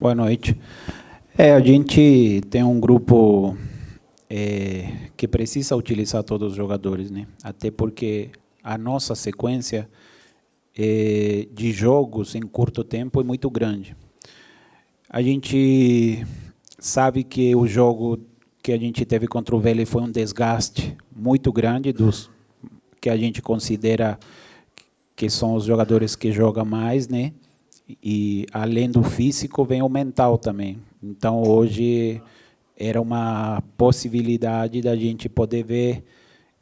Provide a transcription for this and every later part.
Boa noite. A gente tem um grupo que precisa utilizar todos os jogadores, né? Até porque a nossa sequência de jogos em curto tempo é muito grande. A gente sabe que o jogo que a gente teve contra o Vélez foi um desgaste muito grande dos que a gente considera que são os jogadores que jogam mais, né? E além do físico vem o mental também. Então hoje era uma possibilidade da gente poder ver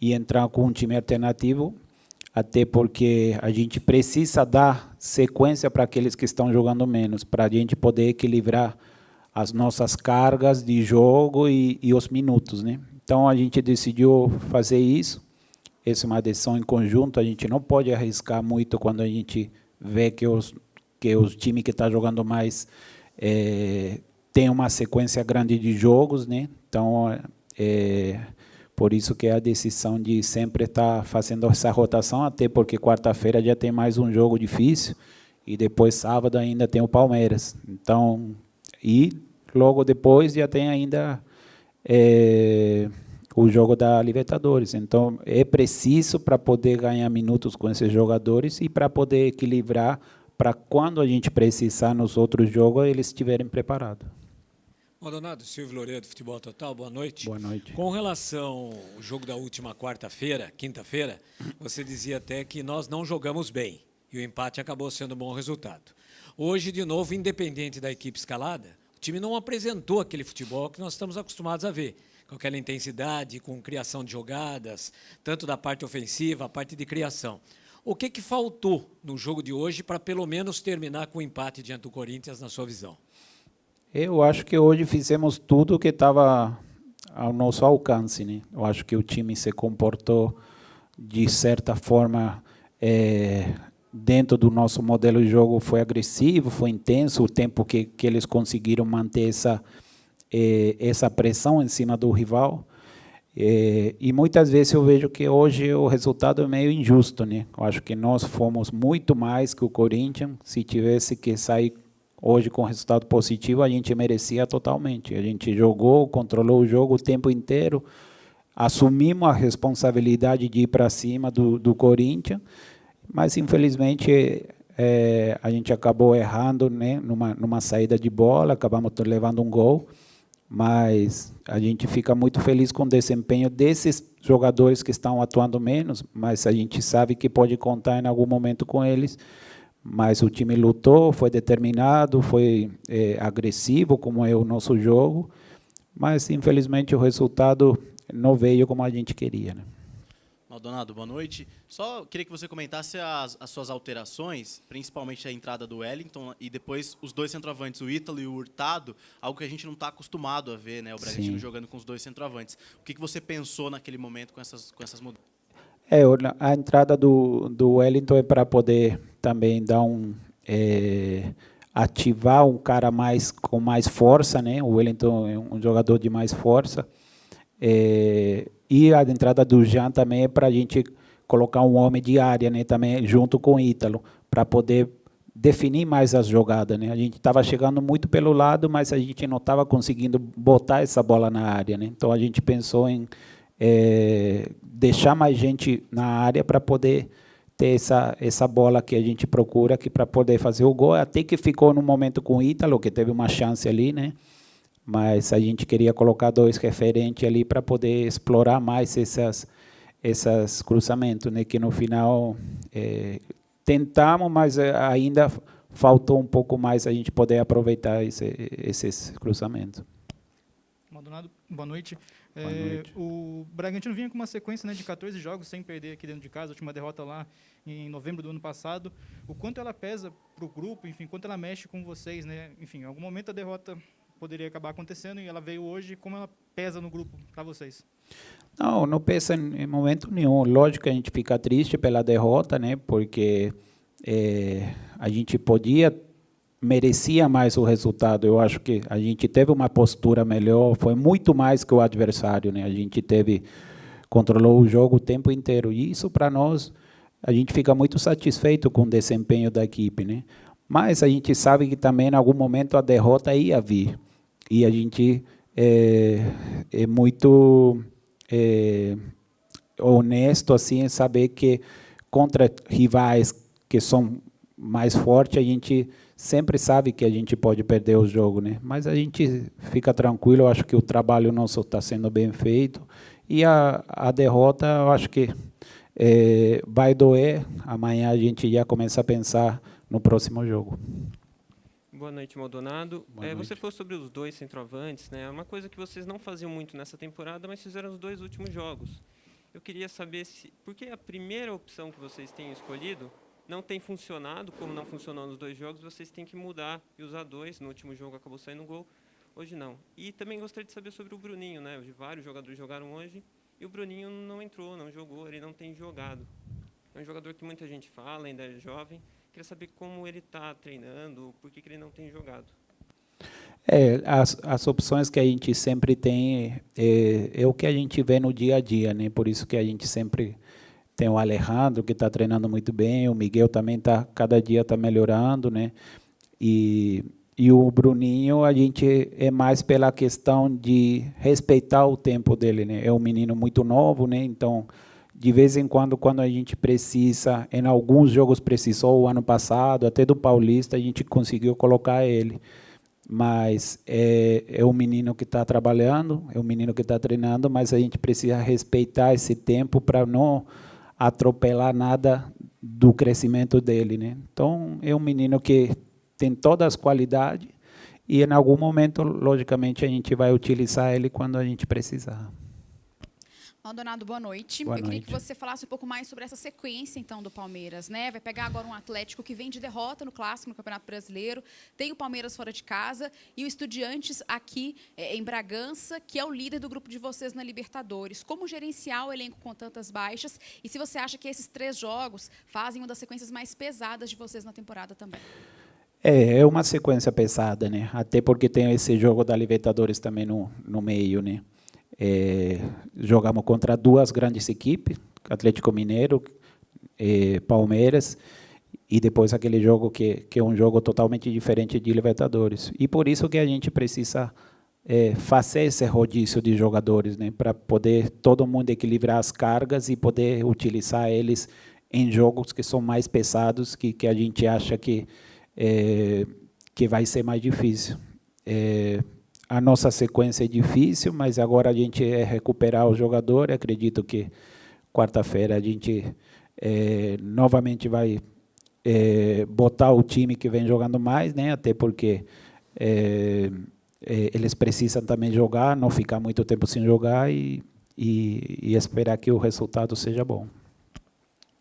e entrar com um time alternativo, até porque a gente precisa dar sequência para aqueles que estão jogando menos, para a gente poder equilibrar as nossas cargas de jogo e os minutos, né? Então a gente decidiu fazer isso. Essa é uma decisão em conjunto. A gente não pode arriscar muito quando a gente vê que os times que estão jogando mais tem uma sequência grande de jogos, né? Então, por isso que é a decisão de sempre estar fazendo essa rotação, até porque quarta-feira já tem mais um jogo difícil, e depois sábado ainda tem o Palmeiras. Então, e logo depois já tem ainda o jogo da Libertadores. Então, é preciso para poder ganhar minutos com esses jogadores e para poder equilibrar para quando a gente precisar nos outros jogos, eles estiverem preparados. Maldonado, Silvio Loureiro, Futebol Total, boa noite. Boa noite. Com relação ao jogo da última quarta-feira, quinta-feira, você dizia até que nós não jogamos bem e o empate acabou sendo um bom resultado. Hoje, de novo, independente da equipe escalada, o time não apresentou aquele futebol que nós estamos acostumados a ver, com aquela intensidade, com criação de jogadas, tanto da parte ofensiva, a parte de criação. O que faltou no jogo de hoje para, pelo menos, terminar com o empate diante do Corinthians, na sua visão? Eu acho que hoje fizemos tudo que estava ao nosso alcance, né? Eu acho que o time se comportou de certa forma dentro do nosso modelo de jogo, foi agressivo, foi intenso, o tempo que eles conseguiram manter essa pressão em cima do rival. E muitas vezes eu vejo que hoje o resultado é meio injusto, né? Eu acho que nós fomos muito mais que o Corinthians. Se tivesse que sair hoje com resultado positivo, a gente merecia totalmente. A gente jogou, controlou o jogo o tempo inteiro, assumimos a responsabilidade de ir para cima do Corinthians, mas infelizmente a gente acabou errando, né? Numa saída de bola, acabamos levando um gol. Mas a gente fica muito feliz com o desempenho desses jogadores que estão atuando menos, mas a gente sabe que pode contar em algum momento com eles. Mas o time lutou, foi determinado, foi agressivo, como é o nosso jogo, mas infelizmente o resultado não veio como a gente queria, né? Maldonado, boa noite. Só queria que você comentasse as suas alterações, principalmente a entrada do Wellington e depois os dois centroavantes, o Ítalo e o Hurtado, algo que a gente não está acostumado a ver, né? O Bragantino jogando com os dois centroavantes. O que você pensou naquele momento com essas mudanças? A entrada do Wellington é para poder também dar ativar um cara com mais força, né? O Wellington é um jogador de mais força. E a entrada do Jean também é para a gente colocar um homem de área, né, também junto com o Ítalo, para poder definir mais as jogadas, né? A gente estava chegando muito pelo lado, mas a gente não estava conseguindo botar essa bola na área, né? Então a gente pensou em deixar mais gente na área para poder ter essa bola que a gente procura aqui para poder fazer o gol, até que ficou no momento com o Ítalo, que teve uma chance ali, né? Mas a gente queria colocar dois referentes ali para poder explorar mais esses cruzamentos, né? Que no final tentamos, mas ainda faltou um pouco mais a gente poder aproveitar esses cruzamentos. Maldonado, boa noite. Boa noite. O Bragantino vinha com uma sequência, né, de 14 jogos sem perder aqui dentro de casa, a última derrota lá em novembro do ano passado. O quanto ela pesa para o grupo, enfim, quanto ela mexe com vocês, né? Enfim, em algum momento a derrota poderia acabar acontecendo e ela veio hoje, como ela pesa no grupo para vocês? Não pesa em momento nenhum. Lógico que a gente fica triste pela derrota, né? Porque a gente merecia mais o resultado. Eu acho que a gente teve uma postura melhor, foi muito mais que o adversário, né? A gente controlou o jogo o tempo inteiro. E isso, para nós, a gente fica muito satisfeito com o desempenho da equipe, né? Mas a gente sabe que também, em algum momento, a derrota ia vir. E a gente é muito honesto assim, em saber que contra rivais que são mais fortes, a gente sempre sabe que a gente pode perder o jogo, né? Mas a gente fica tranquilo, eu acho que o trabalho nosso está sendo bem feito. E a derrota, eu acho que vai doer. Amanhã a gente já começa a pensar no próximo jogo. Boa noite, Maldonado. Boa noite. Você falou sobre os dois centroavantes, né? Uma coisa que vocês não faziam muito nessa temporada, mas fizeram os 2 últimos jogos. Eu queria saber por que a primeira opção que vocês têm escolhido não tem funcionado, como não funcionou nos 2 jogos, vocês têm que mudar e usar 2. No último jogo acabou saindo um gol, hoje não. E também gostaria de saber sobre o Bruninho, né? Vários jogadores jogaram hoje e o Bruninho não entrou, não jogou, ele não tem jogado. É um jogador que muita gente fala, ainda é jovem. Queria saber como ele está treinando, por que ele não tem jogado. As opções que a gente sempre tem é o que a gente vê no dia a dia, né? Por isso que a gente sempre tem o Alejandro, que está treinando muito bem, o Miguel também cada dia está melhorando, né? E o Bruninho, a gente é mais pela questão de respeitar o tempo dele, né? É um menino muito novo, né? Então, de vez em quando a gente precisa, em alguns jogos precisou, o ano passado, até do Paulista, a gente conseguiu colocar ele. Mas é um menino que está trabalhando, é um menino que está treinando, mas a gente precisa respeitar esse tempo para não atropelar nada do crescimento dele, né? Então, é um menino que tem todas as qualidades e, em algum momento, logicamente, a gente vai utilizar ele quando a gente precisar. Maldonado, boa noite. Boa Eu queria noite. que você falasse um pouco mais sobre essa sequência, então, do Palmeiras, né? Vai pegar agora um Atlético que vem de derrota no Clássico, no Campeonato Brasileiro, tem o Palmeiras fora de casa e o Estudiantes aqui em Bragança, que é o líder do grupo de vocês na Libertadores. Como gerenciar o elenco com tantas baixas? E se você acha que esses 3 jogos fazem uma das sequências mais pesadas de vocês na temporada também? É uma sequência pesada, né? Até porque tem esse jogo da Libertadores também no meio, né? Jogamos contra 2 grandes equipes, Atlético Mineiro, Palmeiras, e depois aquele jogo que é um jogo totalmente diferente de Libertadores. E por isso que a gente precisa fazer esse rodízio de jogadores, né? Para poder todo mundo equilibrar as cargas e poder utilizar eles em jogos que são mais pesados, que a gente acha que vai ser mais difícil. A nossa sequência é difícil, mas agora a gente recuperar o jogador. Acredito que quarta-feira a gente novamente vai botar o time que vem jogando mais, né? Até porque eles precisam também jogar, não ficar muito tempo sem jogar e esperar que o resultado seja bom.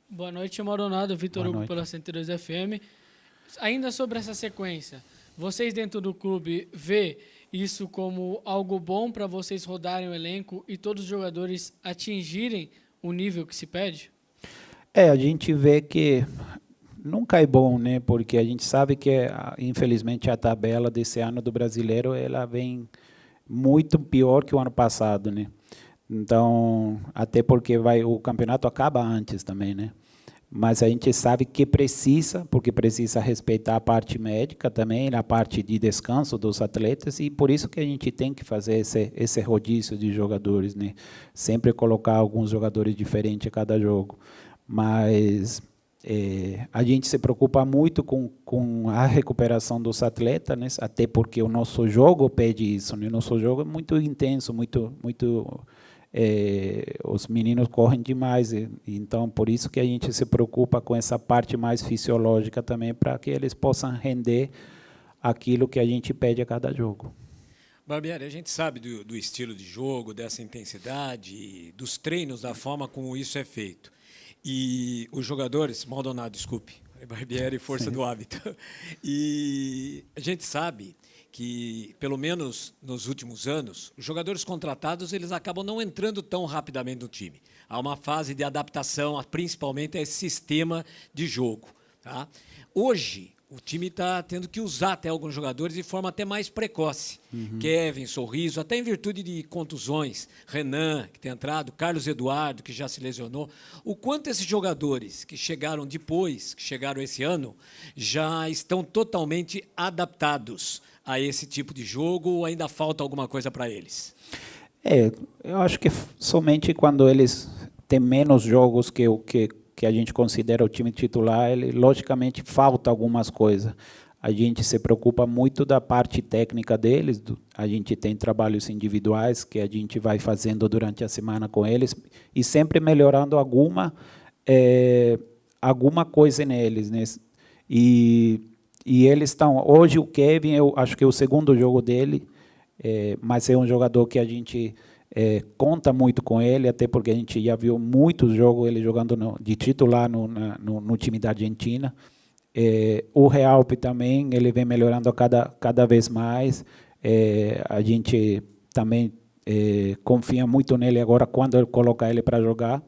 Boa noite, Maldonado. Vitor Boa Hugo noite. pela 102 FM. Ainda sobre essa sequência, vocês dentro do clube vê isso como algo bom para vocês rodarem o elenco e todos os jogadores atingirem o nível que se pede? A gente vê que nunca é bom, né? Porque a gente sabe que, infelizmente, a tabela desse ano do Brasileiro ela vem muito pior que o ano passado, né? Então, até porque o campeonato acaba antes também, né? Mas a gente sabe que porque precisa respeitar a parte médica também, a parte de descanso dos atletas, e por isso que a gente tem que fazer esse rodízio de jogadores, né? Sempre colocar alguns jogadores diferentes a cada jogo. Mas a gente se preocupa muito com a recuperação dos atletas, né? Até porque o nosso jogo pede isso, né? O nosso jogo é muito intenso, muito os meninos correm demais, então por isso que a gente se preocupa com essa parte mais fisiológica também, para que eles possam render aquilo que a gente pede a cada jogo. Barbieri, a gente sabe do estilo de jogo, dessa intensidade, dos treinos, da forma como isso é feito. E os jogadores, Maldonado, desculpe, Barbieri, força do hábito. E a gente sabe que, pelo menos nos últimos anos, os jogadores contratados eles acabam não entrando tão rapidamente no time. Há uma fase de adaptação, principalmente a esse sistema de jogo. Tá? Hoje, O time está tendo que usar até alguns jogadores de forma até mais precoce. Kevin, Sorriso, até em virtude de contusões. Renan, que tem entrado, Carlos Eduardo, que já se lesionou. O quanto esses jogadores que chegaram depois, que chegaram esse ano, já estão totalmente adaptados a esse tipo de jogo ou ainda falta alguma coisa para eles? Eu acho que somente quando eles têm menos jogos que a gente considera o time titular, ele, logicamente, falta algumas coisas. A gente se preocupa muito da parte técnica deles, a gente tem trabalhos individuais que a gente vai fazendo durante a semana com eles e sempre melhorando alguma coisa neles, né? E eles estão... Hoje o Kevin, eu acho que é o segundo jogo dele, mas é um jogador que a gente conta muito com ele, até porque a gente já viu muitos jogos ele jogando de titular no time da Argentina. O Realpe também, ele vem melhorando cada vez mais. A gente também confia muito nele agora quando ele colocar ele para jogar.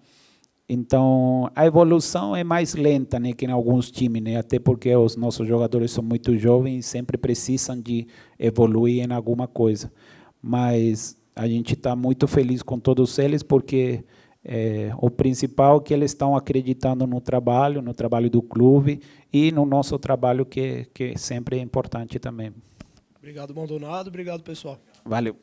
Então, a evolução é mais lenta, né, que em alguns times, né, até porque os nossos jogadores são muito jovens e sempre precisam de evoluir em alguma coisa. Mas a gente está muito feliz com todos eles, porque o principal é que eles estão acreditando no trabalho do clube e no nosso trabalho, que sempre é importante também. Obrigado, Maldonado. Obrigado, pessoal. Valeu.